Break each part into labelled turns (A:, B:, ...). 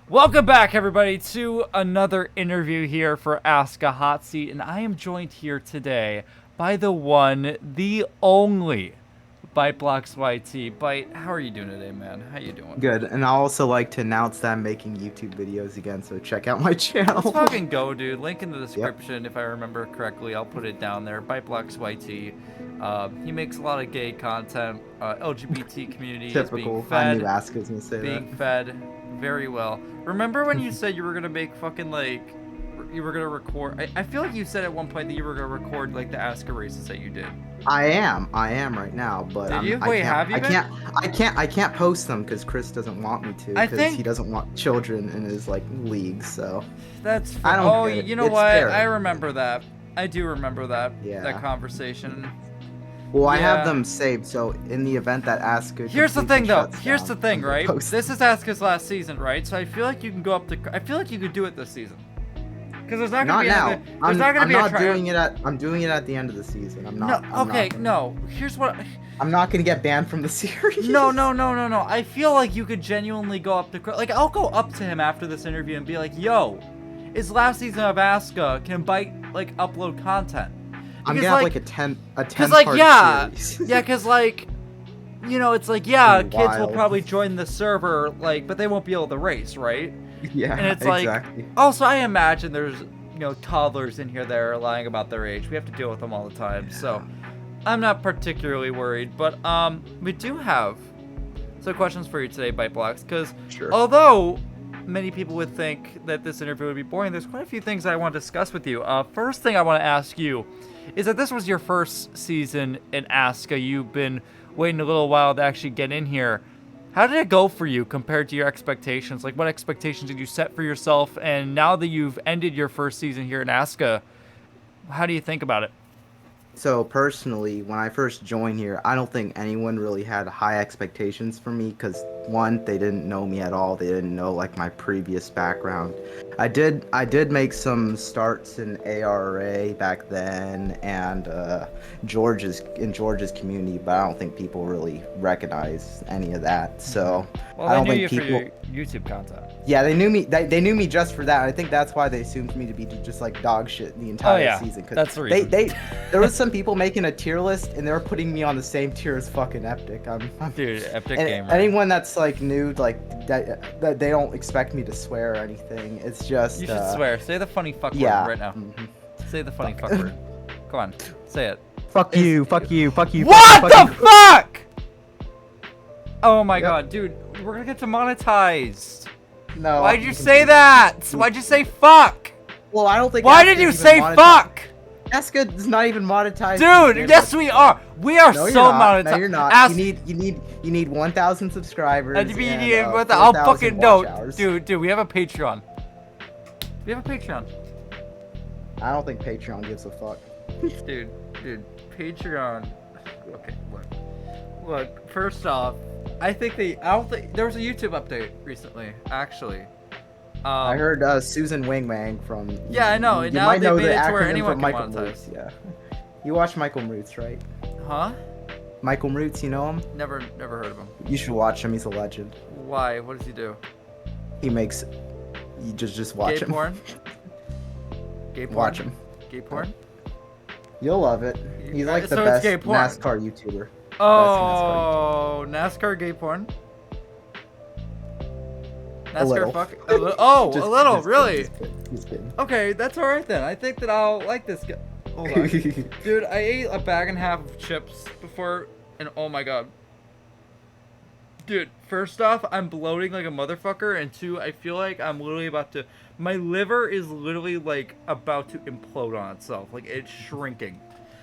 A: Welcome back, everybody, to another interview here for ASCA Hot Seat, and I am joined here today by the one, the only, ByteBloxYT. Byte, how are you doing today, man? How you doing?
B: Good, and I also like to announce that I'm making YouTube videos again, so check out my
A: Let's
B: channel.
A: fucking go, dude. Link in the
B: Yep.
A: description, if I remember correctly. I'll put it down there. ByteBloxYT. He makes a lot of gay content. LGBT community is being
B: Typical. I knew
A: fed.
B: ASCA was gonna say
A: Being
B: that.
A: fed very well. Remember when you said you were gonna make fucking you were gonna record? I feel like you said at one point that you were gonna record like the ASCA races that you did.
B: I am right now, but
A: Did you?
B: I
A: Wait,
B: can't,
A: have you been?
B: I can't post them because Chris doesn't want me to,
A: I
B: because
A: think
B: he doesn't want children in his like league. So
A: that's.
B: I don't
A: Oh,
B: get it.
A: you know
B: It's
A: what?
B: fair.
A: I remember that. I do remember that.
B: Yeah.
A: That conversation.
B: Well, I
A: Yeah.
B: have them saved, so in the event that ASCA
A: Here's the
B: completely
A: thing, though.
B: shuts
A: Here's
B: down,
A: the thing,
B: I'm gonna
A: right?
B: post
A: This
B: them.
A: is ASCA's last season, right? So I feel like you can go up to. I feel like you could do it this season. Because there's not gonna
B: Not
A: be
B: now.
A: another. There's not gonna
B: I'm
A: be
B: not
A: a try.
B: doing it at. I'm doing it at the end of the season. I'm not.
A: No.
B: I'm
A: Okay.
B: not,
A: No. Here's what.
B: I'm not gonna get banned from the series.
A: No. I feel like you could genuinely go up to like I'll go up to him after this interview and be like, "Yo, it's last season of ASCA. Can Byte like upload content?"
B: I'm
A: Because,
B: gonna have like a 10
A: Cause like
B: part
A: yeah,
B: series.
A: yeah, cause like, you know, it's like yeah,
B: Be
A: kids will
B: wild.
A: probably join the server like, but they won't be able to race, right?
B: Yeah,
A: And it's like,
B: exactly.
A: also I imagine there's toddlers in here that are lying about their age. We have to deal with them all the time, so I'm not particularly worried. But we do have some questions for you today, ByteBlox, because
B: Sure.
A: although many people would think that this interview would be boring, there's quite a few things I want to discuss with you. First thing I want to ask you is that this was your first season in ASCA. You've been waiting a little while to actually get in here. How did it go for you compared to your expectations? Like, what expectations did you set for yourself? And now that you've ended your first season here in ASCA, how do you think about it?
B: So personally, when I first joined here, I don't think anyone really had high expectations for me because one, they didn't know me at all. They didn't know like my previous background. I did make some starts in ARA back then and George's community, but I don't think people really recognize any of that. So
A: Well,
B: I
A: they
B: don't
A: knew
B: think
A: you
B: people.
A: for your YouTube content.
B: Yeah, they knew me. They knew me just for that. I think that's why they assumed me to be just like dog shit the entire
A: yeah,
B: season. Cause
A: that's the reason.
B: there was some people making a tier list and they were putting me on the same tier as fucking Epic.
A: Dude, Epic
B: and
A: Gamer.
B: anyone that's like new, like that they don't expect me to swear or anything. It's just
A: You should swear. Say the funny fuck
B: yeah.
A: word right now.
B: Mhm.
A: Say the funny fuck word. Come on, say it.
B: Fuck you, fuck you, fuck you.
A: What
B: fuck
A: the
B: you.
A: fuck? Oh my
B: Yep.
A: god, dude, we're gonna get demonetized.
B: No.
A: Why'd you say that? Why'd you say fuck?
B: Well, I don't think.
A: Why
B: ASCA
A: did you
B: is
A: say
B: even monetized.
A: fuck?
B: ASCA is not even monetized.
A: Dude, yes we are. We are
B: No, you're
A: so
B: not.
A: monetized.
B: No, you're not.
A: Ask-
B: You need 1,000 subscribers.
A: I'll
B: and,
A: I'll
B: 4,000
A: fucking no,
B: watch hours.
A: dude. We have a Patreon. We have a Patreon,
B: I don't think Patreon gives a fuck.
A: dude. Patreon. Okay, look. First off, I don't think there was a YouTube update recently, actually.
B: I heard Susan Wingwang from.
A: Yeah, I know.
B: You
A: And now
B: might
A: they
B: know
A: made
B: the
A: it to where
B: acronym
A: anyone
B: from
A: can
B: Michael
A: monetize.
B: Moots, yeah. You watch Michael Moots, right?
A: Huh?
B: Michael Moots, you know him?
A: Never heard of him.
B: You should watch him. He's a legend.
A: Why? What does he do?
B: He makes. You just watch
A: Gay
B: him.
A: porn? Gay porn?
B: Watch him.
A: Gay porn?
B: You'll love it. He's like the
A: So it's
B: best
A: gay porn.
B: NASCAR YouTuber.
A: Oh, NASCAR gay porn? NASCAR
B: little.
A: fuck? Oh,
B: Just-
A: a little,
B: just
A: really?
B: kidding, just kidding.
A: Okay, that's alright then. I think that I'll like this guy. Hold on. Dude, I ate a bag and a half of chips before, and oh my god. Dude, first off, I'm bloating like a motherfucker, and two, I feel like I'm literally about to... My liver is literally, like, about to implode on itself. Like, it's shrinking.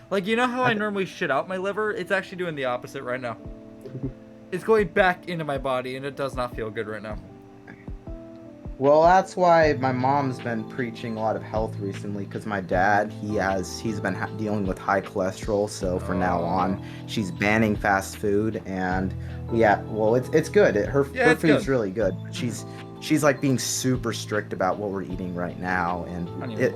A: Like, you know how I normally shit out my liver? It's actually doing the opposite right now. It's going back into my body, and it does not feel good right now.
B: Well, that's why my mom's been preaching a lot of health recently, because my dad, he's been dealing with high cholesterol, so from now on, she's banning fast food, and yeah, well, it's good. Her
A: it's
B: food's
A: good.
B: really good. She's like being super strict about what we're eating right now, and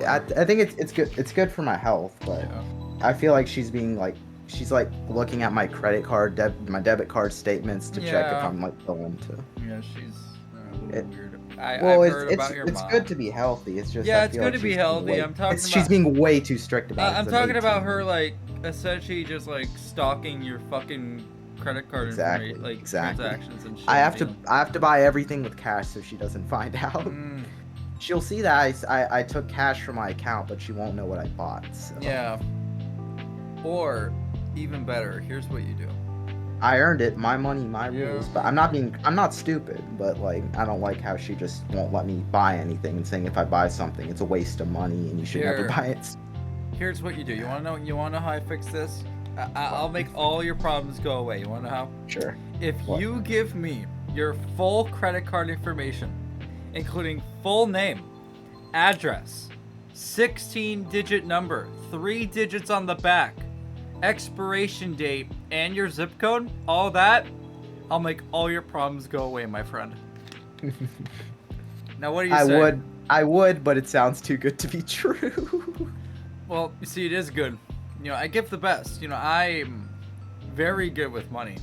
B: I think it's good. It's good for my health, but
A: Yeah.
B: I feel like she's looking at my credit card, my debit card statements to check if
A: Yeah.
B: I'm like going to.
A: Yeah, she's a little weird.
B: Well,
A: I've heard about your
B: it's
A: mom.
B: good to be healthy. It's just
A: Yeah,
B: I
A: it's
B: feel
A: good
B: like
A: to be
B: she's being
A: healthy.
B: way-
A: I'm talking
B: she's
A: about.
B: being way too strict about it.
A: I'm
B: 'cause
A: talking about
B: 18.
A: her like essentially just like stalking your fucking credit card
B: Exactly,
A: information, like
B: exactly.
A: transactions and shit.
B: I have to buy everything with cash so she doesn't find out.
A: Mm,
B: She'll see that I took cash from my account, but she won't know what I bought. So.
A: yeah. Or even better, here's what you do.
B: I earned it, my money, my
A: Yeah.
B: rules. But I'm not stupid. But like, I don't like how she just won't let me buy anything and saying if I buy something, it's a waste of money and you should never
A: Here.
B: buy it.
A: Here's what you do. You wanna know? You wanna know how I fix this? I'll make all your problems go away. You wanna know how?
B: Sure.
A: If
B: What?
A: you give me your full credit card information, including full name, address, 16-digit number, 3 digits on the back, expiration date, and your zip code, all that, I'll make all your problems go away, my friend. Now, what do you say?
B: I would, but it sounds too good to be true.
A: Well, you see, it is good. You know, I give the best. You know, I'm very good with money.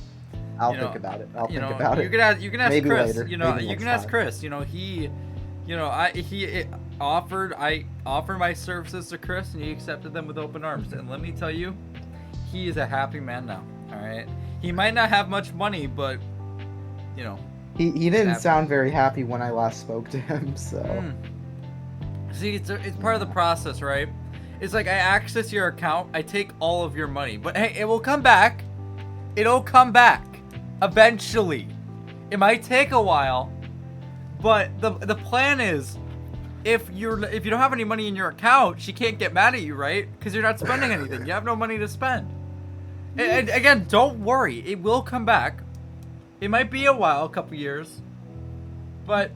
B: I'll
A: You know,
B: think about it. I'll
A: you
B: think
A: know,
B: about
A: you
B: it.
A: can ask. You can ask
B: Maybe
A: Chris.
B: later.
A: You know,
B: Maybe
A: you
B: next
A: can ask
B: time.
A: Chris. You know, he offered. I offered my services to Chris, and he accepted them with open arms. And let me tell you, he is a happy man now. All right. He might not have much money, but you know.
B: He didn't
A: happy.
B: sound very happy when I last spoke to him. So.
A: See, it's part of the process, right? It's like I access your account, I take all of your money, but hey, it will come back. It'll come back eventually. It might take a while, but the plan is, if you don't have any money in your account, she can't get mad at you, right? Because you're not spending anything. You have no money to spend. And again, don't worry, it will come back. It might be a while, a couple years, but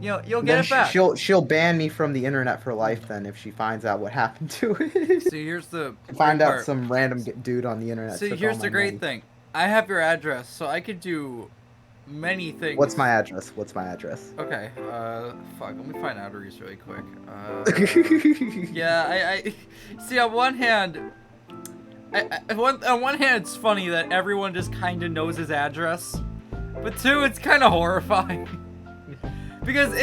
A: you know you'll get it back.
B: She'll ban me from the internet for life then if she finds out what happened to it.
A: See, here's the
B: Find
A: great
B: out
A: part.
B: some random dude on the internet.
A: See,
B: took
A: here's
B: all
A: the
B: my
A: great
B: money.
A: thing. I have your address, so I could do many things.
B: What's my address? What's my address?
A: Okay, fuck, let me find Outeries really quick. Yeah, I see, on one hand, on one hand, it's funny that everyone just kind of knows his address, but two, it's kind of horrifying. Because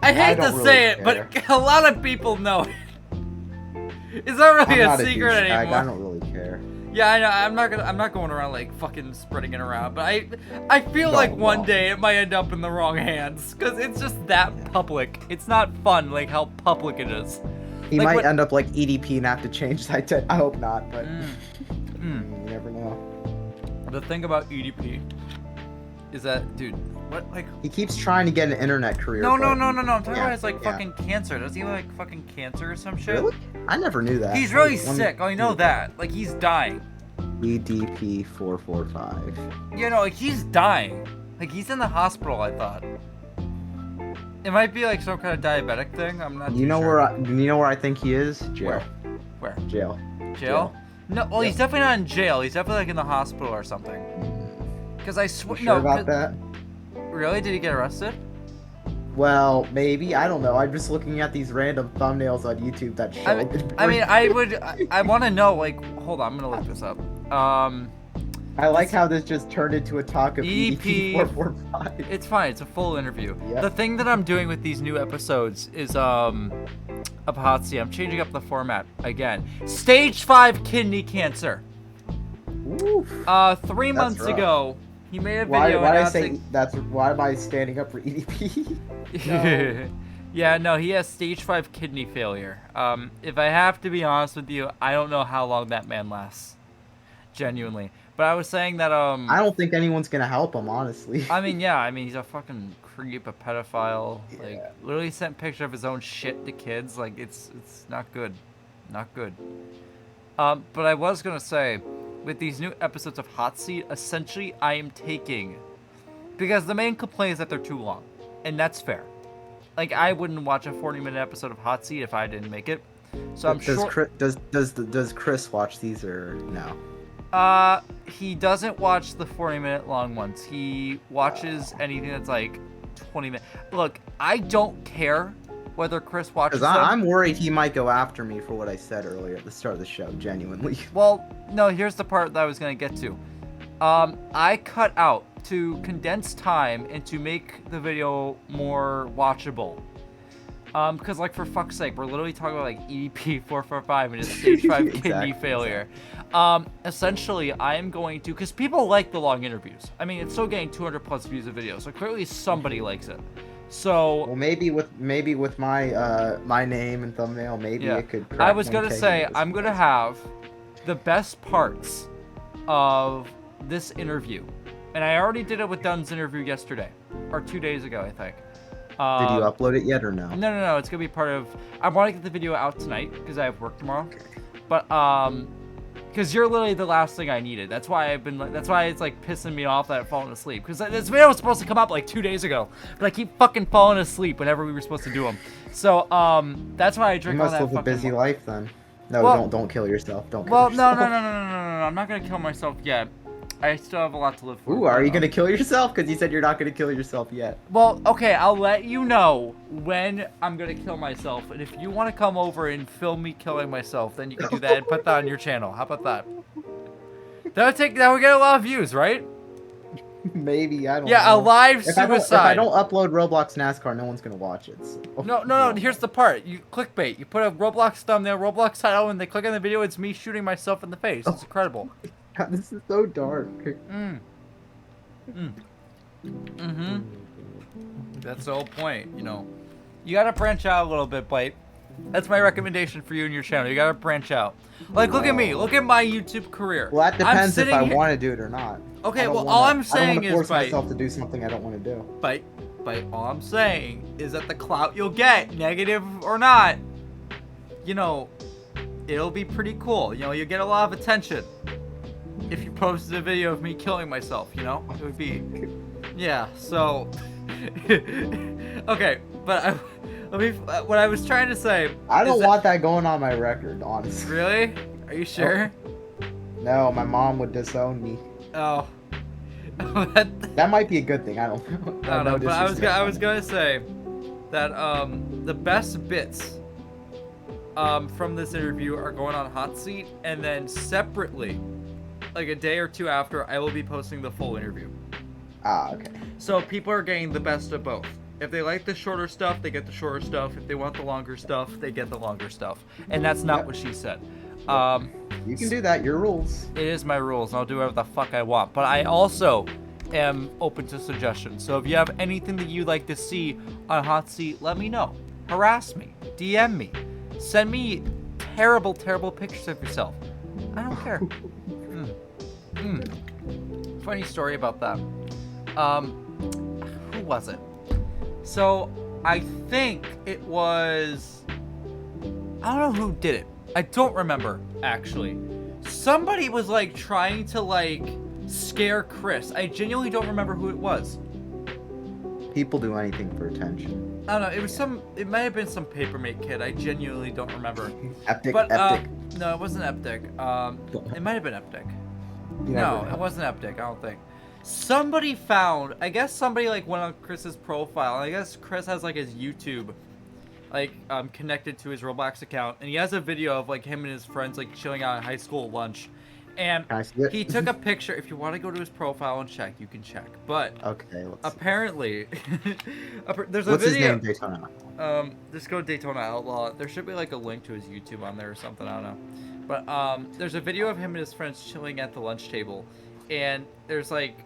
A: I hate to
B: don't
A: say
B: really
A: it, but a lot of people know it. It's not really
B: I'm
A: a
B: not
A: secret
B: douchebag,
A: anymore.
B: I don't really care.
A: Yeah, I know. I'm not going around like fucking spreading it around, but I feel like one day it might end up in the wrong hands because it's just that public. It's not fun like how public it is.
B: He
A: Like
B: might
A: what-
B: end up like EDP and have to change that. I hope not, but
A: Mm.
B: you never know.
A: The thing about EDP is that, dude, what like?
B: He keeps trying to get an internet career.
A: No.
B: but-
A: I'm talking
B: Yeah,
A: about his like
B: yeah.
A: fucking cancer. Does he have, like fucking cancer or some shit?
B: Really? I never knew that.
A: He's really
B: Let me-
A: sick. I know that. Like he's dying.
B: EDP 445.
A: You know, like he's dying. Like he's in the hospital. I thought. It might be like some kind of diabetic thing. I'm not.
B: You
A: too
B: know
A: sure.
B: where I think he is? Jail.
A: Where?
B: Jail.
A: Jail? No, well,
B: Yeah.
A: he's definitely not in jail. He's definitely like in the hospital or something. Because I
B: You
A: swear.
B: sure
A: No,
B: about that?
A: really? Did he get arrested?
B: Well, maybe. I don't know. I'm just looking at these random thumbnails on YouTube that show.
A: I want to know. Like, hold on, I'm gonna look this up.
B: I like how this just turned into a talk of
A: EDP.
B: EDP 445.
A: It's fine. It's a full interview.
B: Yeah.
A: The thing that I'm doing with these new episodes is of Hot Seat. I'm changing up the format again. Stage 5 kidney cancer.
B: Oof.
A: 3 months
B: rough.
A: ago, he made a
B: Why
A: video
B: did I
A: announcing.
B: say that's? Why am I standing up for E EDP? No.
A: Yeah, no, he has stage 5 kidney failure. If I have to be honest with you, I don't know how long that man lasts. Genuinely. But I was saying that,
B: I don't think anyone's gonna help him, honestly.
A: I mean, yeah, he's a fucking creep, a pedophile. Like,
B: Yeah.
A: literally sent picture of his own shit to kids. Like, it's not good. Not good. But I was gonna say, with these new episodes of Hot Seat, essentially I am taking, because the main complaint is that they're too long, and that's fair. Like, I wouldn't watch a 40-minute episode of Hot Seat if I didn't make it. So I'm sure.
B: Does Chris watch these or no?
A: He doesn't watch the 40-minute long ones. He watches anything that's like 20 minutes. Look, I don't care whether Chris watches
B: Because
A: them.
B: I'm worried he might go after me for what I said earlier at the start of the show. Genuinely.
A: Well, no, here's the part that I was gonna get to. I cut out to condense time and to make the video more watchable. Because like for fuck's sake, we're literally talking about like EDP 445 and his stage 5 kidney failure. Essentially, I am going to, because people like the long interviews. I mean, it's still getting 200 plus views a video, so clearly somebody likes it. So
B: well, maybe with my my name and thumbnail, maybe it could.
A: I was gonna say I'm gonna have the best parts of this interview, and I already did it with Dunn's interview yesterday or 2 days ago, I think.
B: Did you upload it yet or no?
A: No. It's gonna be part of. I want to get the video out tonight because I have work tomorrow. But because you're literally the last thing I needed. That's why I've been. That's why it's like pissing me off that I've fallen asleep. Because this video was supposed to come up like 2 days ago, but I keep fucking falling asleep whenever we were supposed to do them. So that's why I drink all that.
B: You must live a busy life then. No, don't kill yourself. Don't.
A: Well, no. I'm not gonna kill myself yet. I still have a lot to live for.
B: Ooh, are you gonna kill yourself? Because you said you're not gonna kill yourself yet.
A: Well, okay, I'll let you know when I'm gonna kill myself, and if you want to come over and film me killing myself, then you can do that and put that on your channel. How about that? That would get a lot of views, right?
B: Maybe, I don't know.
A: Yeah, a live suicide.
B: If I don't upload Roblox NASCAR, no one's gonna watch it. So.
A: No. Here's the part. You clickbait. You put a Roblox thumbnail, Roblox title, and they click on the video. It's me shooting myself in the face. It's incredible.
B: God, this is so dark.
A: That's the whole point, you know. You gotta branch out a little bit, Byte. That's my recommendation for you and your channel. You gotta branch out. Like, look at me. Look at my YouTube career.
B: Well, that depends if I want to do it or not.
A: Okay, well, all I'm saying is,
B: I don't want to force myself to do something I don't want to do.
A: Byte, all I'm saying is that the clout you'll get, negative or not, you know, it'll be pretty cool. You know, you'll get a lot of attention. If you posted a video of me killing myself, you know, it would be, yeah. So, okay, but what I was trying to say.
B: I don't want that going on my record, honestly.
A: Really? Are you sure?
B: No, my mom would disown me.
A: Oh.
B: That might be a good thing. I don't know.
A: I don't know, but I was gonna say that the best bits from this interview are going on Hot Seat, and then separately, like a day or two after, I will be posting the full interview.
B: Ah, okay.
A: So people are getting the best of both. If they like the shorter stuff, they get the shorter stuff. If they want the longer stuff, they get the longer stuff. And that's not what she said.
B: You can do that. Your rules.
A: It is my rules, and I'll do whatever the fuck I want. But I also am open to suggestions. So if you have anything that you'd like to see on Hot Seat, let me know. Harass me. DM me. Send me terrible, terrible pictures of yourself. I don't care. Funny story about that. Who was it? So I think it was, I don't know who did it. I don't remember, actually. Somebody was like trying to like scare Chris. I genuinely don't remember who it was.
B: People do anything for attention.
A: I don't know. It was it might have been some Papermate kid. I genuinely don't remember.
B: Eptic.
A: No, it wasn't Eptic. It might have been Eptic. No, it wasn't Eptic, I don't think. Somebody found, I guess somebody like went on Chris's profile, and I guess Chris has like his YouTube like connected to his Roblox account, and he has a video of like him and his friends like chilling out at high school lunch. And he took a picture. If you want to go to his profile and check, you can check. But
B: okay,
A: apparently there's a
B: What's
A: video.
B: His name, Daytona?
A: Just go to Daytona Outlaw. There should be like a link to his YouTube on there or something. I don't know. But there's a video of him and his friends chilling at the lunch table, and there's like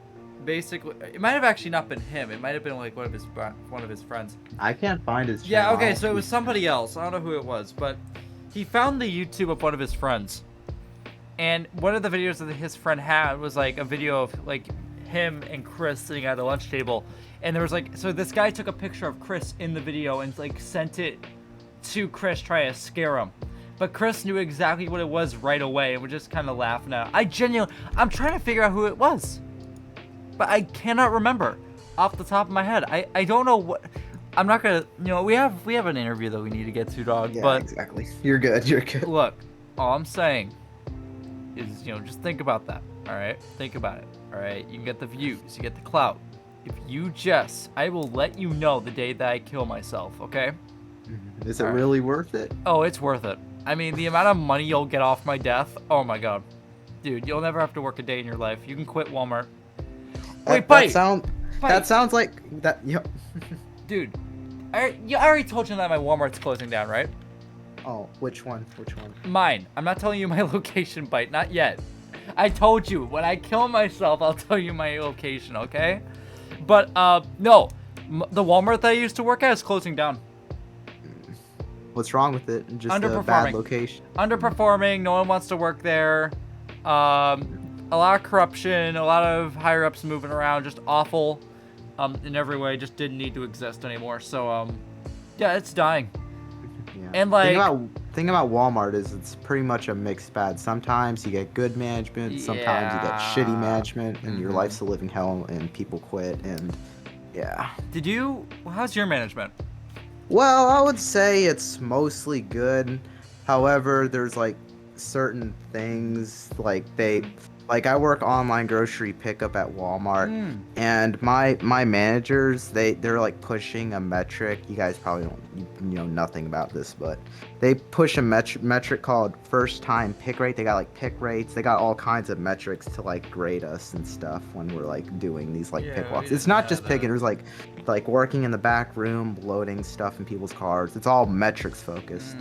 A: basically it might have actually not been him. It might have been like one of his friends.
B: I can't find his channel.
A: Yeah. Okay. So it was somebody else. I don't know who it was, but he found the YouTube of one of his friends. And one of the videos that his friend had was like a video of like him and Chris sitting at the lunch table. And there was like, so this guy took a picture of Chris in the video and like sent it to Chris trying to scare him. But Chris knew exactly what it was right away and was just kind of laughing at it. I'm trying to figure out who it was. But I cannot remember off the top of my head. I don't know what, I'm not gonna, we have an interview that we need to get to, dog.
B: Yeah,
A: but
B: exactly. You're good.
A: Look, all I'm saying is, just think about that, all right? Think about it, all right? You can get the views, you get the clout. If you I will let you know the day that I kill myself, okay?
B: Is it really worth it?
A: Oh, it's worth it. I mean, the amount of money you'll get off my death, oh my god. Dude, you'll never have to work a day in your life. You can quit Walmart. Wait,
B: That
A: Bite!
B: sound.
A: Bite!
B: That sounds like that. Yep.
A: Dude, I already told you that my Walmart's closing down, right?
B: Oh, which one? Which one?
A: Mine. I'm not telling you my location, Bite. Not yet. I told you, when I kill myself, I'll tell you my location, okay? But, no. The Walmart that I used to work at is closing down.
B: What's wrong with it? Just a
A: Underperforming.
B: bad location.
A: Underperforming. No one wants to work there. A lot of corruption. A lot of higher-ups moving around. Just awful. In every way. Just didn't need to exist anymore. So, yeah, it's dying.
B: Yeah.
A: And, like...
B: Thing about Walmart is it's pretty much a mixed bag. Sometimes you get good management. Sometimes you get shitty management. And your life's a living hell. And people quit. And, yeah.
A: How's your management?
B: Well, I would say it's mostly good. However, there's like certain things like I work online grocery pickup at Walmart, and my managers they're like pushing a metric. You guys probably don't know nothing about this, but they push a metric called first time pick rate. They got like pick rates. They got all kinds of metrics to like grade us and stuff when we're like doing these like pick walks. It's not just picking. There's like working in the back room, loading stuff in people's cars. It's all metrics focused.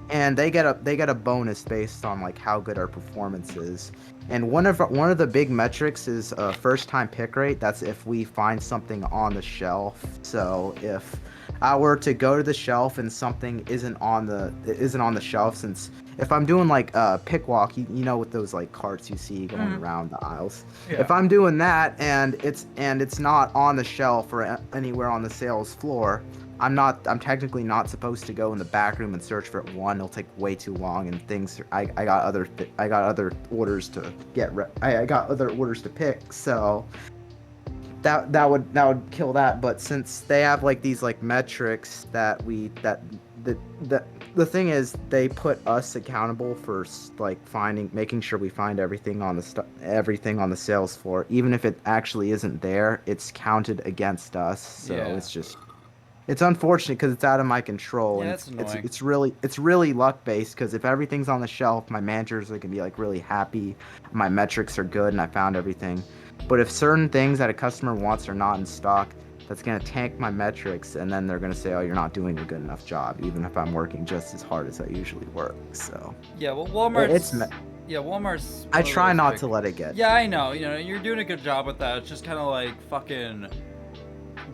B: And they get a bonus based on like how good our performance is. And one of the big metrics is first time pick rate. That's if we find something on the shelf. So if I were to go to the shelf and something isn't on the shelf, since if I'm doing like a pick walk, you know, with those like carts you see going around the aisles. Yeah. If I'm doing that and it's not on the shelf or anywhere on the sales floor, I'm technically not supposed to go in the back room and search for it. One, it'll take way too long, and things. I got other orders to get. I got other orders to pick, so that would kill that. But since they have like these like metrics the thing is they put us accountable for like making sure we find everything on the sales floor, even if it actually isn't there. It's counted against us, so it's unfortunate because it's out of my control.
A: Yeah,
B: and
A: that's annoying.
B: It's really luck based, because if everything's on the shelf, my managers are gonna be like really happy. My metrics are good and I found everything. But if certain things that a customer wants are not in stock, that's gonna tank my metrics, and then they're gonna say, "Oh, you're not doing a good enough job," even if I'm working just as hard as I usually work. So
A: yeah, well, Walmart's.
B: I try not to let it get.
A: Yeah, I know. You know, you're doing a good job with that. It's just kind of like fucking.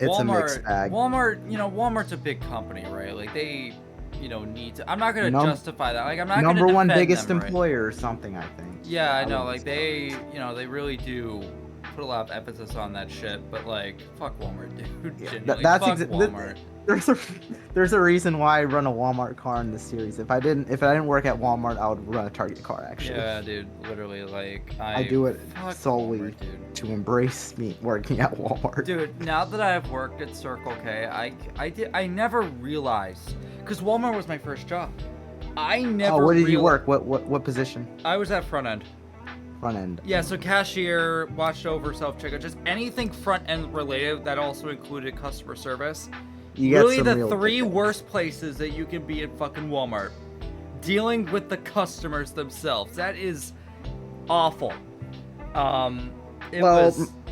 B: It's a mixed bag.
A: Walmart's a big company, right? Like they, need to. I'm not gonna justify that. Like I'm not gonna
B: number one
A: defend
B: biggest
A: them,
B: employer or something, I think.
A: Yeah, I know. Like they really do put a lot of emphasis on that shit. But like, fuck Walmart, dude.
B: Yeah, that's Walmart. There's a reason why I run a Walmart car in this series. If I didn't work at Walmart, I would run a Target car, actually.
A: Yeah, dude. Literally, like
B: I do it solely
A: Walmart,
B: to embrace me working at Walmart.
A: Dude, now that I've worked at Circle K, I never realized, because Walmart was my first job. I never.
B: Oh, where did you work? What position?
A: I was at front end.
B: Front end.
A: Yeah, so cashier, watched over self-checkout, just anything front end related that also included customer service. Really, the three worst places that you can be at fucking Walmart. Dealing with the customers themselves. That is awful. From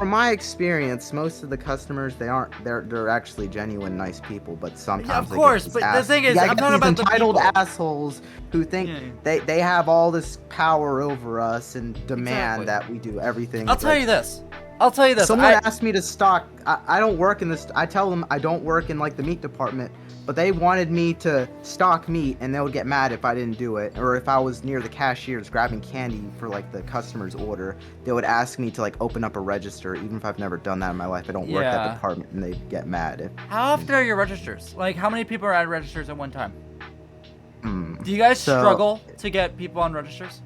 B: my experience, most of the customers, they're actually genuine, nice people, but sometimes
A: of course, but the thing is, I'm talking about the
B: entitled assholes who think they have all this power over us and demand that we do everything.
A: I'll tell you this.
B: Someone asked me to stock. I don't work in this. I tell them I don't work in like the meat department, but they wanted me to stock meat, and they would get mad if I didn't do it, or if I was near the cashiers grabbing candy for like the customer's order, they would ask me to like open up a register, even if I've never done that in my life. I don't work that department, and they get mad.
A: How often are your registers? Like, how many people are at registers at one time? Do you guys struggle to get people on registers?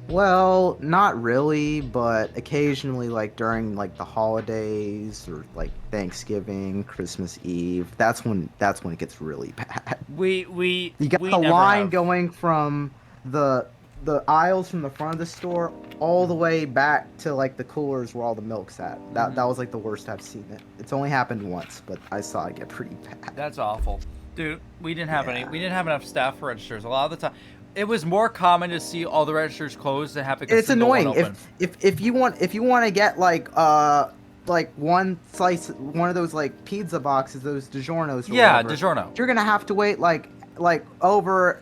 B: Well, not really, but occasionally, like during like the holidays or like Thanksgiving, Christmas Eve, that's when it gets really bad.
A: You
B: got the line going from the aisles from the front of the store all the way back to like the coolers where all the milk's at. That was like the worst I've seen it. It's only happened once, but I saw it get pretty bad.
A: That's awful. Dude, we didn't have enough staff for registers. A lot of the time it was more common to see all the registers closed than have
B: it's annoying. If you want to get like like one slice, one of those like pizza boxes, those DiGiorno's or
A: Yeah,
B: whatever,
A: DiGiorno.
B: you're gonna have to wait like over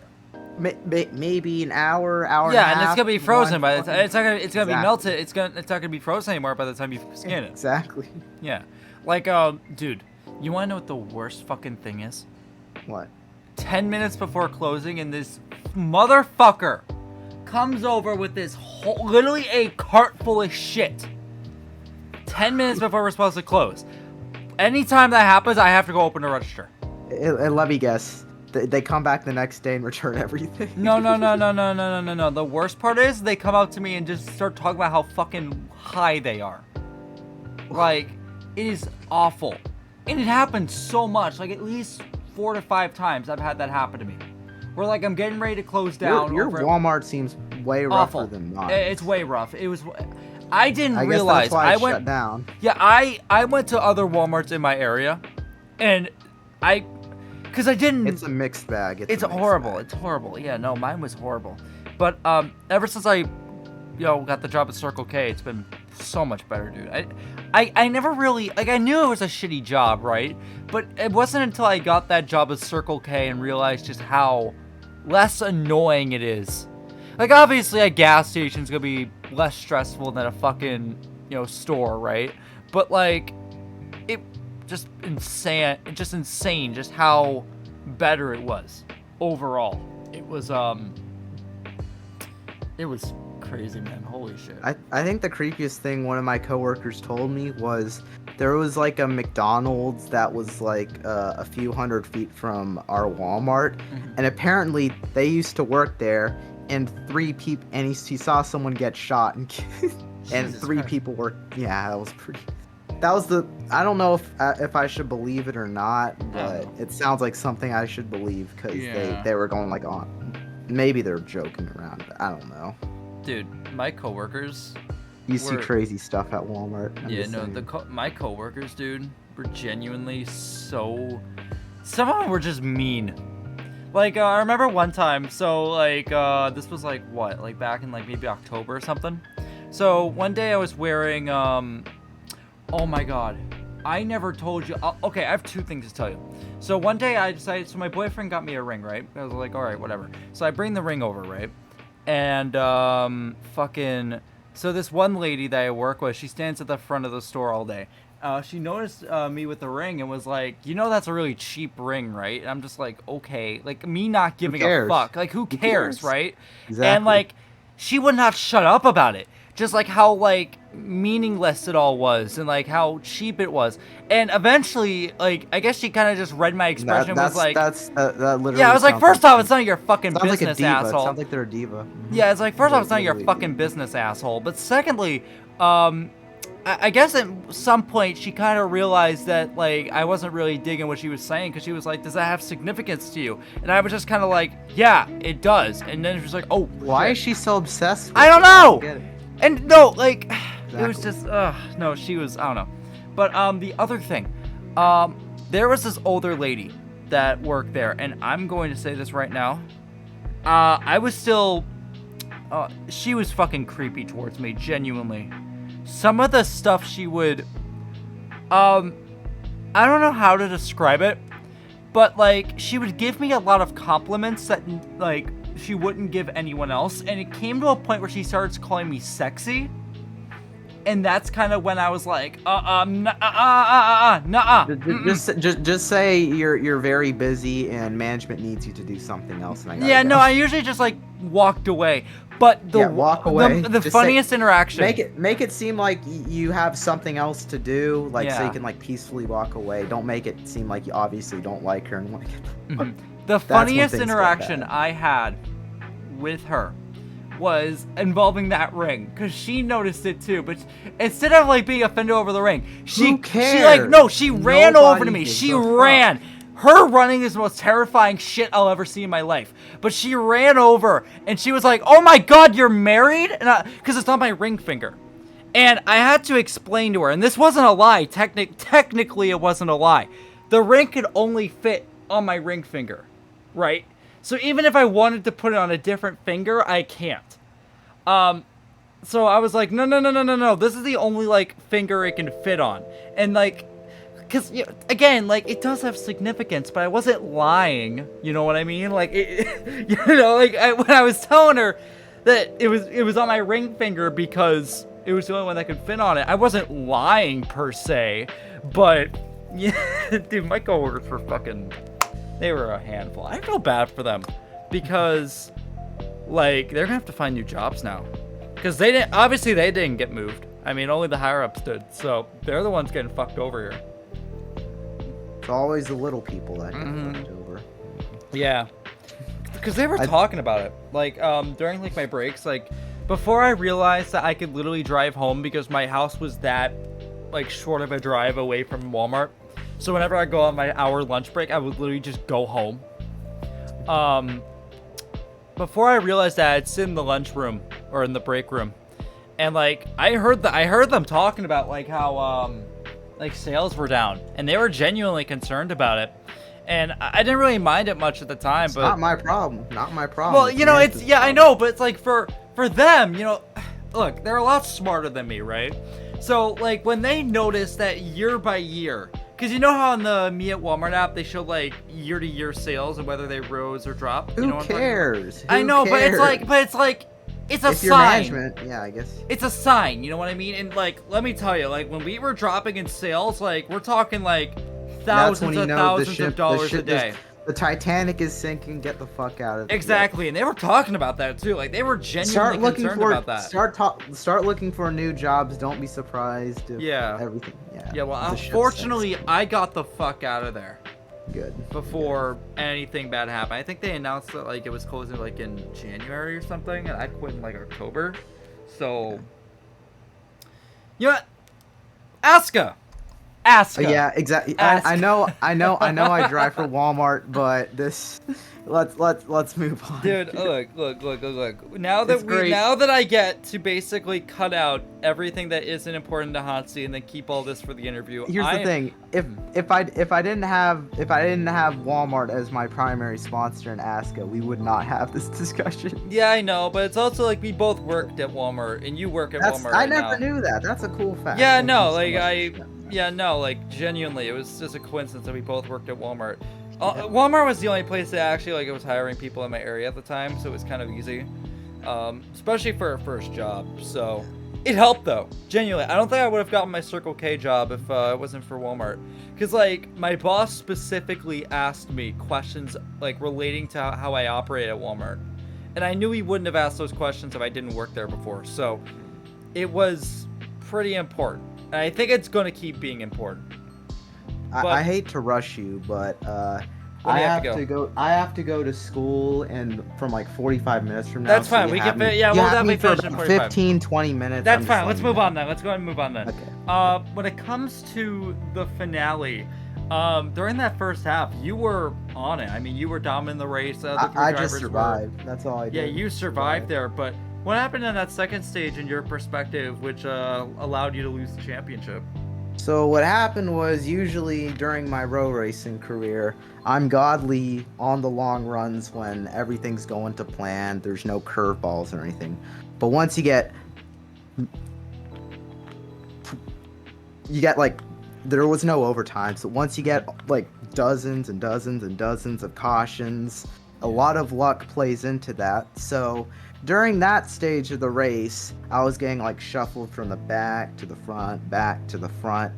B: maybe an hour and a
A: Yeah, and it's
B: half.
A: gonna be frozen by the time.
B: Fucking...
A: It's gonna be
B: Exactly.
A: melted. It's not gonna be frozen anymore by the time you scan it.
B: Exactly.
A: Yeah, like dude, you wanna know what the worst fucking thing is?
B: What?
A: 10 minutes before closing, and this motherfucker comes over with this literally a cart full of shit. 10 minutes before we're supposed to close. Anytime that happens, I have to go open the register.
B: And let me guess. They come back the next day and return everything.
A: No. The worst part is they come out to me and just start talking about how fucking high they are. Like, it is awful. And it happens so much. Like, at least 4 to 5 times I've had that happen to me. Where, like, I'm getting ready to close down.
B: Your Walmart seems way rougher than mine.
A: It's way rough. It was... I didn't
B: I
A: realize.
B: Guess that's why
A: I
B: it
A: went
B: shut down.
A: Yeah, I went to other Walmarts in my area, and because I didn't.
B: It's a mixed bag.
A: It's horrible. It's horrible. Yeah, no, mine was horrible. But ever since I, got the job at Circle K, it's been so much better, dude. I never really like. I knew it was a shitty job, right? But it wasn't until I got that job at Circle K and realized just how less annoying it is. Like, obviously, a gas station's gonna be less stressful than a fucking, store, right? But, like, it just insane just how better it was overall. It was crazy, man. Holy shit.
B: I think the creepiest thing one of my coworkers told me was there was like a McDonald's that was like a few hundred feet from our Walmart, and apparently they used to work there. And 3 people, and he saw someone get shot, and and 3
A: Christ.
B: people were. Yeah, that was pretty. That was the. I don't know if I should believe it or not, but it sounds like something I should believe because they were going like on. Maybe they're joking around, but I don't know.
A: Dude, my coworkers.
B: You see crazy stuff at Walmart.
A: My coworkers, dude, were genuinely so. Some of them were just mean. Like, I remember one time, so, like, this was, like, what? Like, back in, like, maybe October or something? So, one day I was wearing, oh my god. I never told you. Okay, I have 2 things to tell you. So, one day I decided, so my boyfriend got me a ring, right? I was like, alright, whatever. So, I bring the ring over, right? And, so this one lady that I work with, she stands at the front of the store all day. She noticed me with the ring and was like, that's a really cheap ring, right? And I'm just like, okay. Like, me not giving a fuck. Like, who cares, right?
B: Exactly.
A: And, like, she would not shut up about it. Just, like, how, like, meaningless it all was and, like, how cheap it was. And eventually, like, I guess she kind of just read my expression and was like...
B: that literally...
A: Yeah, I was like, first off, it's none of your fucking
B: business,
A: business,
B: like
A: asshole.
B: It sounds like they're a diva.
A: Yeah, it's like, first off, it's none of your fucking business, asshole. But secondly, I guess at some point she kind of realized that, like, I wasn't really digging what she was saying because she was like, does that have significance to you? And I was just kind of like, yeah, it does. And then she was like, oh,
B: why
A: shit.
B: is she so obsessed with
A: I don't
B: it?
A: know.
B: I get it.
A: And no, like,
B: Exactly.
A: it was just, no, she was, I don't know. But the other thing, there was this older lady that worked there, and I'm going to say this right now. I was still, she was fucking creepy towards me, genuinely. Some of the stuff she would, I don't know how to describe it, but, like, she would give me a lot of compliments that, like, she wouldn't give anyone else, and it came to a point where she starts calling me sexy, and that's kind of when I was like, nuh-uh.
B: Just say you're very busy and management needs you to do something else. And I gotta go.
A: No, I usually just, like, walked away. But
B: walk away.
A: The funniest interaction.
B: Make it seem like you have something else to do, like so
A: Yeah.
B: you can like peacefully walk away. Don't make it seem like you obviously don't like her and want to get.
A: Mhm. The funniest interaction I had with her was involving that ring, because she noticed it too. But instead of like being offended over the ring,
B: Who cares?
A: she ran over to me. She ran. Her running is the most terrifying shit I'll ever see in my life. But she ran over and she was like, "Oh my god, you're married?" And because it's on my ring finger. And I had to explain to her, and this wasn't a lie. Technically, it wasn't a lie. The ring could only fit on my ring finger, right? So even if I wanted to put it on a different finger, I can't. so I was like, no. This is the only like finger it can fit on, and like, cause again, like it does have significance, but I wasn't lying. You know what I mean? Like, like when I was telling her that it was on my ring finger because it was the only one that could fit on it. I wasn't lying per se, but yeah, dude, my coworkers were they were a handful. I feel bad for them because like they're gonna have to find new jobs now. Because they didn't get moved. I mean, only the higher ups did. So they're the ones getting fucked over here.
B: It's always the little people that get fucked over.
A: Yeah. Because they were talking about it. Like, during like my breaks, like before I realized that I could literally drive home because my house was that like short of a drive away from Walmart. So whenever I go on my hour lunch break, I would literally just go home. Before I realized that, I'd sit in the lunchroom or in the break room, and like I heard them talking about like how like sales were down, and they were genuinely concerned about it. And I didn't really mind it much at the time,
B: It's
A: but
B: not my problem. Not my problem.
A: well, you know, it's yeah, I know, but it's like for them, you know, look, they're a lot smarter than me, right? So like when they notice that year by year. Because you know how on the Me at Walmart app, they show, like, year-to-year sales and whether they rose or dropped?
B: Who
A: You know what
B: cares?
A: I know,
B: Who
A: but it's
B: cares?
A: like, it's a
B: If you're
A: sign.
B: management, yeah, I guess.
A: It's a sign, you know what I mean? And, like, let me tell you, like, when we were dropping in sales, like, we're talking, like, thousands of dollars a day.
B: The Titanic is sinking. Get the fuck out of it.
A: Exactly, and they were talking about that, too. Like, they were genuinely concerned about that.
B: Start looking for new jobs. Don't be surprised if everything.
A: Yeah, well,
B: the shit
A: unfortunately,
B: sinks.
A: I got the fuck out of there.
B: Good.
A: Before anything bad happened. I think they announced that like it was closing like in January or something, and I quit in like October. So, you know what? ASCA.
B: Yeah, exactly. I know. I drive for Walmart, but this. Let's move on.
A: Dude, look. Now that I get to basically cut out everything that isn't important to Hansi and then keep all this for the interview.
B: Here's the thing. If I didn't have Walmart as my primary sponsor in ASCA, we would not have this discussion.
A: Yeah, I know, but it's also like we both worked at Walmart and you work at Walmart.
B: I never knew that. That's a cool fact.
A: Yeah, no, like genuinely, it was just a coincidence that we both worked at Walmart. Walmart was the only place that actually like it was hiring people in my area at the time, so it was kind of easy, especially for a first job. So it helped though, genuinely. I don't think I would have gotten my Circle K job if it wasn't for Walmart, because like my boss specifically asked me questions like relating to how I operate at Walmart, and I knew he wouldn't have asked those questions if I didn't work there before. So it was pretty important, and I think it's going to keep being important.
B: I hate to rush you, but I have to go. I have to go to school, and from like 45 minutes from now.
A: That's fine. We can. We'll definitely finish in 45.
B: 15, 20 minutes.
A: That's fine. Let's move on then. Let's go ahead and move on then.
B: Okay.
A: When it comes to the finale, during that first half, you were on it. I mean, you were dominating the race.
B: I just survived. That's all I did.
A: Yeah, you survived there. But what happened in that second stage, in your perspective, which allowed you to lose the championship?
B: So what happened was, usually during my row racing career, I'm godly on the long runs when everything's going to plan. There's no curveballs or anything. But once you get like, there was no overtime. So once you get like dozens and dozens and dozens of cautions, a lot of luck plays into that. So during that stage of the race, I was getting like shuffled from the back to the front, back to the front.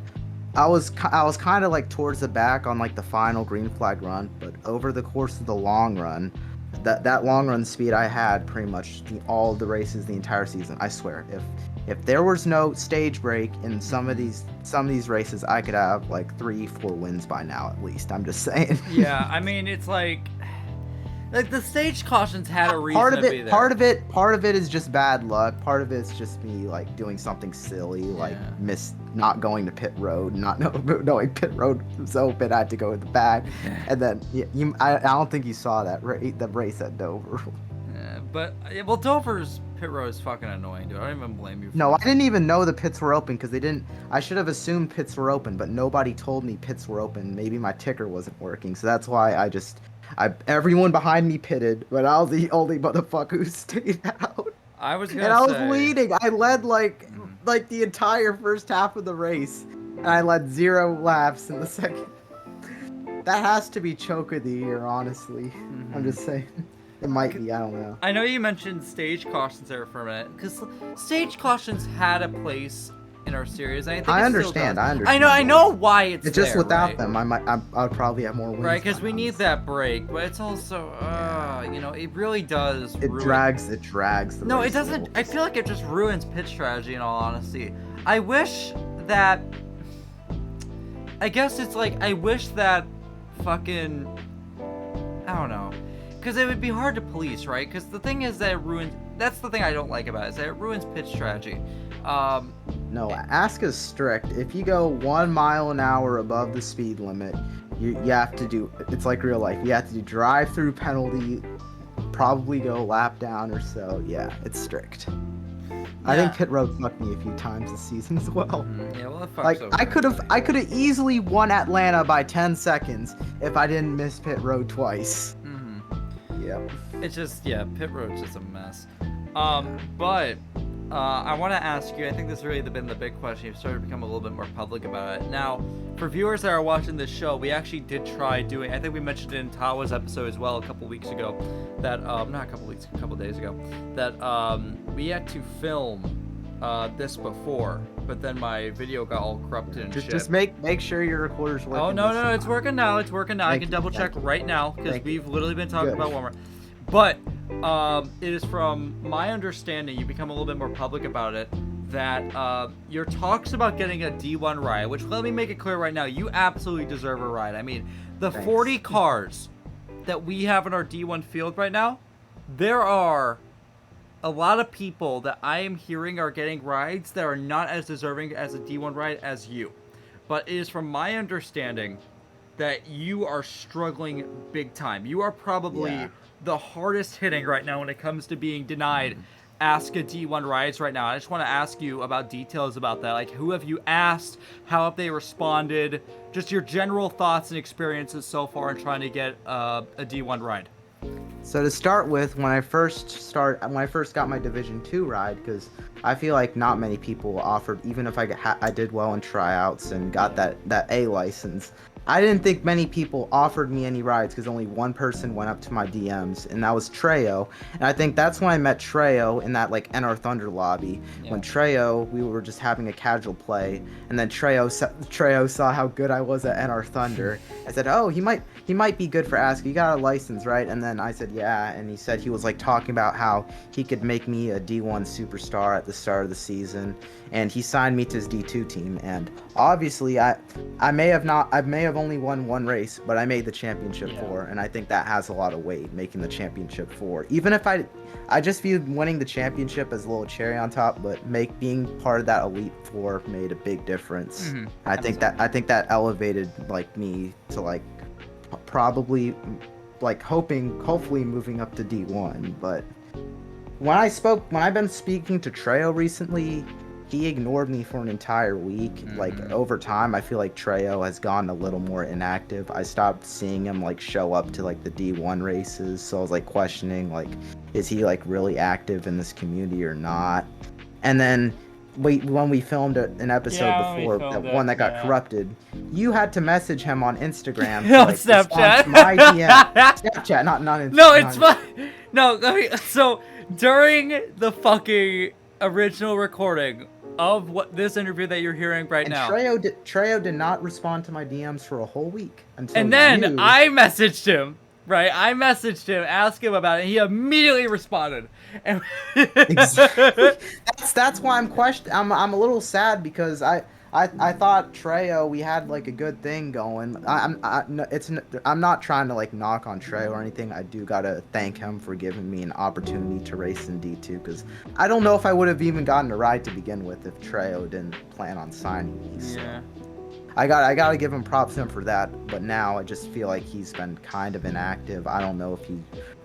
B: I was kind of like towards the back on like the final green flag run, but over the course of the long run, that long run speed I had pretty much all the races the entire season. I swear, if there was no stage break in some of these races, I could have like 3-4 wins by now at least. I'm just saying.
A: Yeah, I mean, it's like the stage cautions had a reason to be there.
B: Part of it is just bad luck. Part of it is just me like doing something silly, like not going to pit road, not knowing pit road was open. I had to go in the back, and then I don't think you saw that the race at Dover.
A: But Dover's pit road is fucking annoying, dude. I don't even blame you.
B: No, I didn't even know the pits were open because they didn't. I should have assumed pits were open, but nobody told me pits were open. Maybe my ticker wasn't working, so that's why everyone behind me pitted, but I was the only motherfucker who stayed out.
A: I was
B: And
A: gonna
B: I was
A: say.
B: leading. I led like the entire first half of the race, and I led 0 laps in the second. That has to be choke of the year, honestly. I'm just saying. It might be. I don't know.
A: I know you mentioned stage cautions there for a minute, because stage cautions had a place in our series. And I think
B: I
A: it
B: understand.
A: Still does.
B: I understand.
A: I know why it's
B: It's just
A: there,
B: without
A: right?
B: them, I would probably have more wins.
A: Right, because
B: by
A: we
B: now.
A: need that break, but it's also, you know, it really does.
B: It
A: ruin...
B: drags. It drags. The
A: No,
B: race
A: it doesn't.
B: a
A: I feel like it just ruins pit strategy. In all honesty, I wish that. I guess it's like I wish that fucking. I don't know. Because it would be hard to police, right? Because the thing is that it ruins. That's the thing I don't like about it, is that it ruins pitch strategy.
B: No, ASCA's strict. If you go 1 mile an hour above the speed limit, you have to do. It's like real life. You have to do drive-through penalty, probably go lap down or so. Yeah, it's strict. I think pit road fucked me a few times this season as well.
A: Yeah, well, it fucks
B: Like
A: over
B: I could have easily won Atlanta by 10 seconds if I didn't miss pit road twice. Yep.
A: It's just, pit road's just a mess. But I want to ask you, I think this has really been the big question. You've started to become a little bit more public about it. Now, for viewers that are watching this show, we actually did try doing, I think we mentioned it in Tawa's episode as well a couple weeks ago, that, not a couple weeks, a couple days ago, that we had to film this before, but then my video got all corrupted and shit.
B: Just make sure your recorder's working.
A: Oh, no, it's working now. It's working now. I can double check right now, because we've literally been talking about Walmart. But it is from my understanding, you become a little bit more public about it, that your talks about getting a D1 ride, which let me make it clear right now, you absolutely deserve a ride. I mean, the 40 cars that we have in our D1 field right now, there are a lot of people that I am hearing are getting rides that are not as deserving as a D1 ride as you. But it is from my understanding that you are struggling big time. You are probably the hardest hitting right now when it comes to being denied ASCA D1 rides right now. I just want to ask you about details about that. Like, who have you asked? How have they responded? Just your general thoughts and experiences so far in trying to get a D1 ride.
B: So to start with, when I first got my Division 2 ride, because I feel like not many people offered, even if I did well in tryouts and got that A license, I didn't think many people offered me any rides because only one person went up to my DMs, and that was Treyo. And I think that's when I met Treyo in that like NR Thunder lobby. When Treyo, we were just having a casual play, and then Treyo saw how good I was at NR Thunder. I said, "Oh, he might be good for ASCA. You got a license, right?" And then I said, "Yeah." And he said he was like talking about how he could make me a D1 superstar at the start of the season, and he signed me to his D2 team. And obviously, I may have only won one race, but I made the championship 4, and I think that has a lot of weight, making the championship 4. Even if I just viewed winning the championship as a little cherry on top, but being part of that elite 4 made a big difference. I think that elevated like me to like probably like hopefully moving up to D1. But when I've been speaking to Treyo recently, he ignored me for an entire week. Like over time, I feel like Treyo has gotten a little more inactive. I stopped seeing him like show up to like the D1 races, so I was like questioning like, is he like really active in this community or not? And then when we filmed an episode before, one that got corrupted, you had to message him on Instagram.
A: No,
B: like,
A: Snapchat.
B: My DM. Snapchat, not Instagram.
A: No, it's fine. No, so during the fucking original recording of this interview that you're hearing right now,
B: Treyo did not respond to my DMs for a whole week until.
A: And then I messaged him. Right, I messaged him, asked him about it. He immediately responded. And
B: exactly. That's why I'm a little sad, because I thought Treyo, we had like a good thing going. I'm not trying to like knock on Treyo or anything. I do gotta thank him for giving me an opportunity to race in D2, because I don't know if I would have even gotten a ride to begin with if Treyo didn't plan on signing me. So. Yeah. I gotta give him props to him for that, but now I just feel like he's been kind of inactive. I don't know if he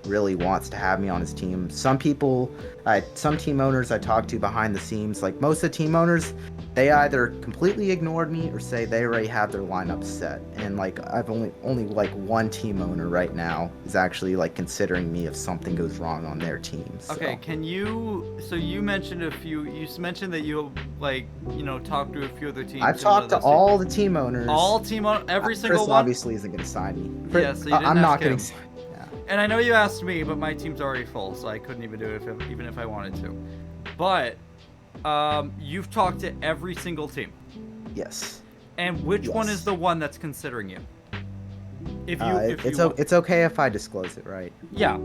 B: really wants to have me on his team. Some team owners I talked to behind the scenes, like most of the team owners, they either completely ignored me or say they already have their lineup set. And like I've only like one team owner right now is actually like considering me if something goes wrong on their team. So.
A: Okay, so you mentioned you mentioned that you like, talked to a few other teams.
B: I've talked to all the team owners.
A: Every single
B: Chris
A: one?
B: obviously isn't going to sign me.
A: Yeah, so you didn't
B: I'm not
A: ask him.
B: getting signed. Yeah.
A: And I know you asked me, but my team's already full, so I couldn't even do it even if I wanted to. But you've talked to every single team.
B: Yes.
A: And which one is the one that's considering you?
B: It's okay if I disclose it, right?
A: Yeah.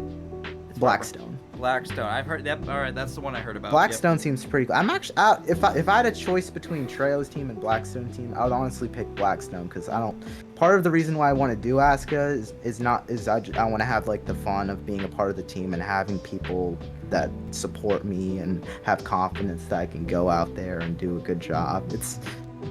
B: Blackstone.
A: Blackstone. I've heard that. All right, that's the one I heard about.
B: Blackstone seems pretty cool. I'm actually if I had a choice between Treo's team and Blackstone team, I would honestly pick Blackstone because I don't. Part of the reason why I want to do ASCA is I want to have like the fun of being a part of the team and having people that support me and have confidence that I can go out there and do a good job.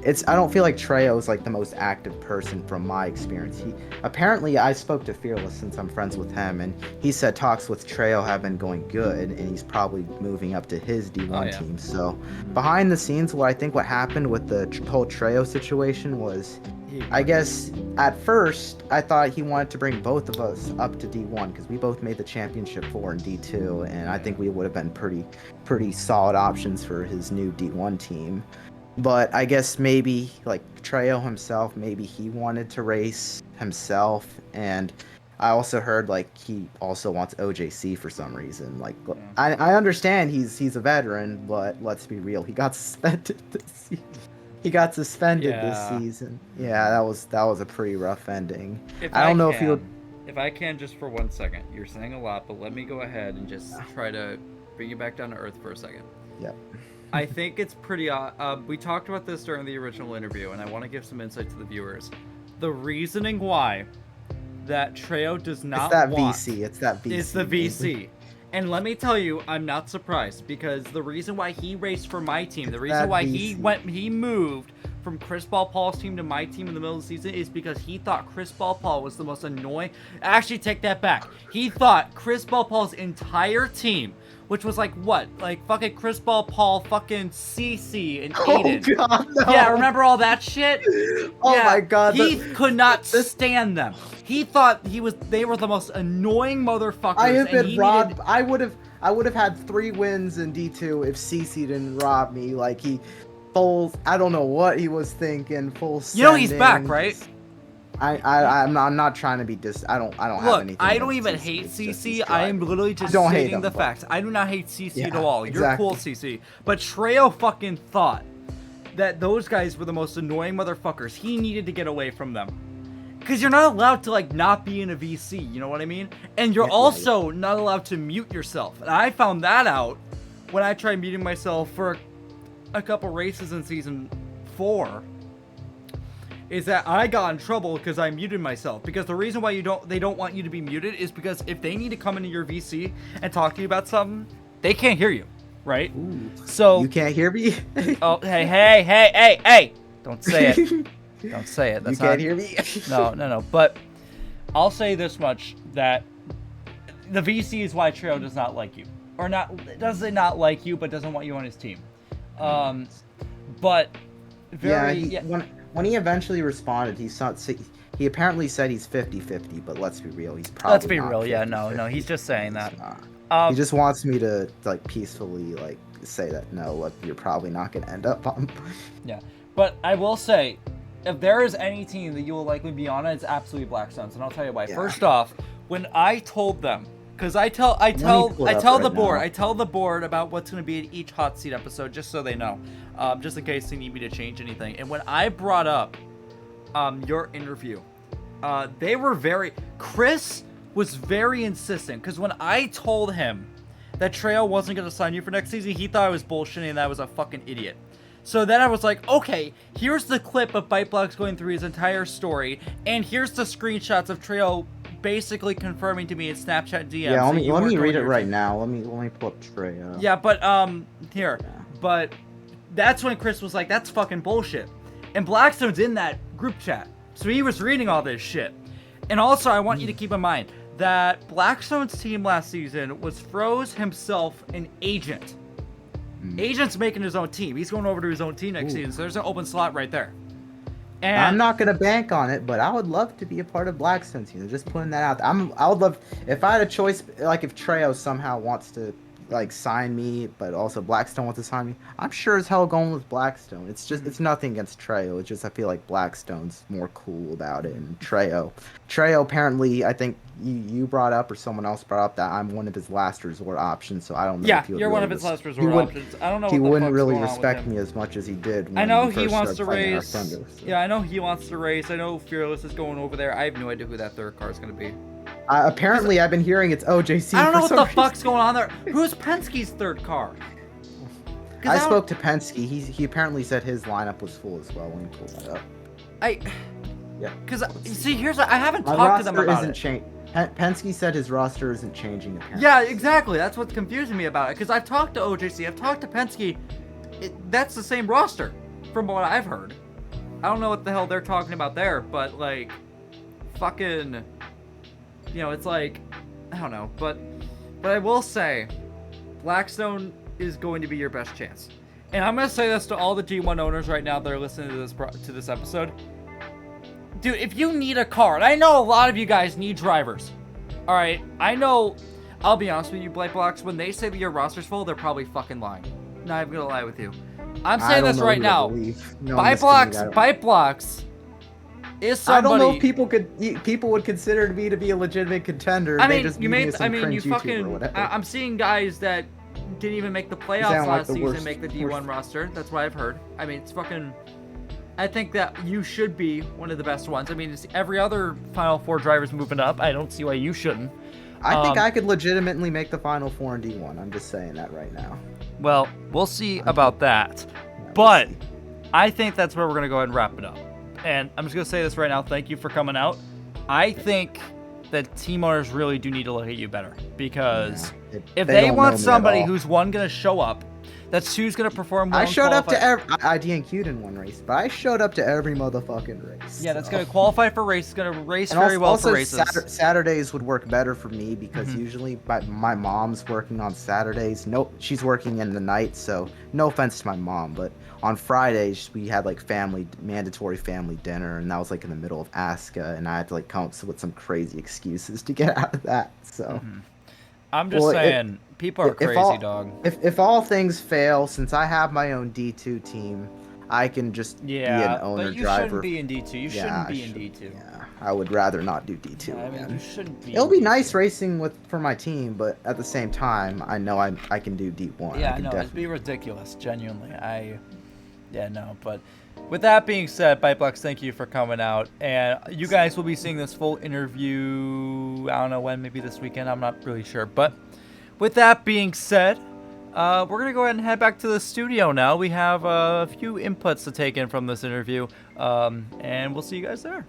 B: I don't feel like Treo is like the most active person from my experience. Apparently I spoke to Fearless since I'm friends with him, and he said talks with Treo have been going good, and he's probably moving up to his D1 team. So behind the scenes, what happened with the whole Treo situation was, I guess at first I thought he wanted to bring both of us up to D1 because we both made the championship 4 in D2, and I think we would have been pretty solid options for his new D1 team. But I guess maybe like Treo himself, maybe he wanted to race himself, and I also heard like he also wants OJC for some reason. Like I understand he's a veteran, but let's be real, he got suspended this season. This season. Yeah, that was a pretty rough ending.
A: If I can, just for 1 second, you're saying a lot, but let me go ahead and just try to bring you back down to earth for a second.
B: Yep.
A: I think it's pretty we talked about this during the original interview, and I want to give some insight to the viewers. The reasoning why that Treo does not
B: VC. It's that VC.
A: It's the VC. And let me tell you, I'm not surprised, because the reason why he raced for my team, the reason why he moved from Chris Paul's team to my team in the middle of the season is because he thought Chris Paul was the most annoying. Actually, take that back. He thought Chris Paul's entire team, which was like what? Like fucking Chris Paul, fucking CC, and Aiden.
B: Oh God, no.
A: Yeah, remember all that shit?
B: Oh my God.
A: He could not stand them. He thought they were the most annoying motherfuckers.
B: I have been robbed. I would have had 3 wins in D2 if CC didn't rob me. Like I don't know what he was thinking.
A: You know he's back, right?
B: I'm not trying to be I don't have anything.
A: I don't even hate CC. I am literally just stating the facts. I do not hate CC at all. You're cool, CC. But Treo fucking thought that those guys were the most annoying motherfuckers. He needed to get away from them. Because you're not allowed to like not be in a VC, you know what I mean? And you're also not allowed to mute yourself. And I found that out when I tried muting myself for a couple races in season 4. Is that I got in trouble because I muted myself. Because the reason why they don't want you to be muted is because if they need to come into your VC and talk to you about something, they can't hear you, right?
B: Ooh.
A: So
B: you can't hear me?
A: Oh, hey! Don't say it. Don't say it. That's
B: you can't hear me?
A: No. But I'll say this much, that the VC is why Treo does not like you, or doesn't not like you, but doesn't want you on his team. But
B: when he eventually responded, he apparently said he's 50-50, but let's be real, he's probably
A: Let's be
B: not
A: real,
B: 50-50.
A: yeah, no, he's just saying that.
B: He just wants me to like peacefully like say that no, look, you're probably not gonna end up on.
A: Yeah, but I will say, if there is any team that you will likely be on, it's absolutely Blackstones, and I'll tell you why. Yeah. First off, when I told them, because I tell the board about what's going to be in each hot seat episode, just so they know, just in case they need me to change anything. And when I brought up your interview, Chris was very insistent, because when I told him that Treo wasn't going to sign you for next season, he thought I was bullshitting and that I was a fucking idiot. So then I was like, okay, here's the clip of ByteBlox going through his entire story, and here's the screenshots of Treo basically confirming to me in Snapchat DMs.
B: Yeah, let me read it right now. Let me pull up Treo.
A: Yeah, but here. Yeah. But that's when Chris was like, that's fucking bullshit. And Blackstone's in that group chat, so he was reading all this shit. And also, I want you to keep in mind that Blackstone's team last season was Froze himself an agent. Agent's making his own team. He's going over to his own team next season, so there's an open slot right there. And
B: I'm not gonna bank on it, but I would love to be a part of Blackstone's team. Just putting that out there. I would love if I had a choice, like if Treo somehow wants to like sign me, but also Blackstone wants to sign me. I'm sure as hell going with Blackstone. It's just it's nothing against Treo. It's just I feel like Blackstone's more cool about it. And Treo apparently I think you brought up or someone else brought up that I'm one of his last resort options. So I don't know.
A: Yeah,
B: if he would
A: you're
B: really
A: one of his last resort options. I don't know.
B: He
A: what the
B: wouldn't
A: fuck's
B: really
A: going on with
B: respect
A: him.
B: me as much as he did. When
A: I know
B: we
A: he
B: first
A: wants to
B: started fighting our
A: race.
B: Thunder, so.
A: Yeah, I know he wants to race. I know Fearless is going over there. I have no idea who that third car is going to be.
B: Apparently, I've been hearing it's OJC.
A: I don't know
B: for
A: what
B: some
A: the
B: reason.
A: fuck's going on there. Who's Penske's third car?
B: I spoke to Penske. He apparently said his lineup was full as well when he pulled that up. Yeah.
A: Because see, I haven't
B: My
A: talked to them
B: roster
A: about
B: isn't
A: it.
B: Penske said his roster isn't changing. Apparently.
A: Yeah, exactly. That's what's confusing me about it. Because I've talked to OJC, I've talked to Penske. That's the same roster, from what I've heard. I don't know what the hell they're talking about there, but like, fucking, you know, it's like, I don't know. But I will say, Blackstone is going to be your best chance. And I'm gonna say this to all the G1 owners right now that are listening to this episode. Dude, if you need a car, and I know a lot of you guys need drivers. All right, I know. I'll be honest with you, ByteBlox. When they say that your roster's full, they're probably fucking lying. Not even gonna lie with you. I'm saying this right now. ByteBlox is somebody.
B: I don't know if people would consider me to be a legitimate contender.
A: I mean,
B: you
A: fucking. I'm seeing guys that didn't even make the playoffs last season make the D1 roster. That's what I've heard. I mean, it's fucking. I think that you should be one of the best ones. I mean, every other Final Four driver's moving up. I don't see why you shouldn't.
B: I think I could legitimately make the Final Four in D1. I'm just saying that right now.
A: Well, we'll see about that. But I think that's where we're going to go ahead and wrap it up. And I'm just going to say this right now. Thank you for coming out. I think that team owners really do need to look at you better. Because if they want somebody who's, one, going to show up, that's who's going to perform well.
B: I showed up to every... I DNQ'd in one race, but I showed up to every motherfucking race.
A: Yeah, that's going to qualify for races. Going to race very well for races.
B: Saturdays would work better for me because usually my mom's working on Saturdays. No, she's working in the night, so no offense to my mom, but on Fridays we had like mandatory family dinner, and that was like in the middle of ASCA, and I had to like come up with some crazy excuses to get out of that. So
A: I'm just saying, people are crazy, dog.
B: If all things fail, since I have my own D2 team, I can just be an owner driver.
A: But you shouldn't be in D2. You shouldn't be in D2.
B: Yeah, I would rather not do D2
A: again. You shouldn't be.
B: It'll be nice racing for my team, but at the same time, I know I can do D1.
A: Yeah, no, it'd be ridiculous, genuinely. But with that being said, ByteBlox, thank you for coming out. And you guys will be seeing this full interview, I don't know when, maybe this weekend. I'm not really sure. But with that being said, we're going to go ahead and head back to the studio now. We have a few inputs to take in from this interview, and we'll see you guys there.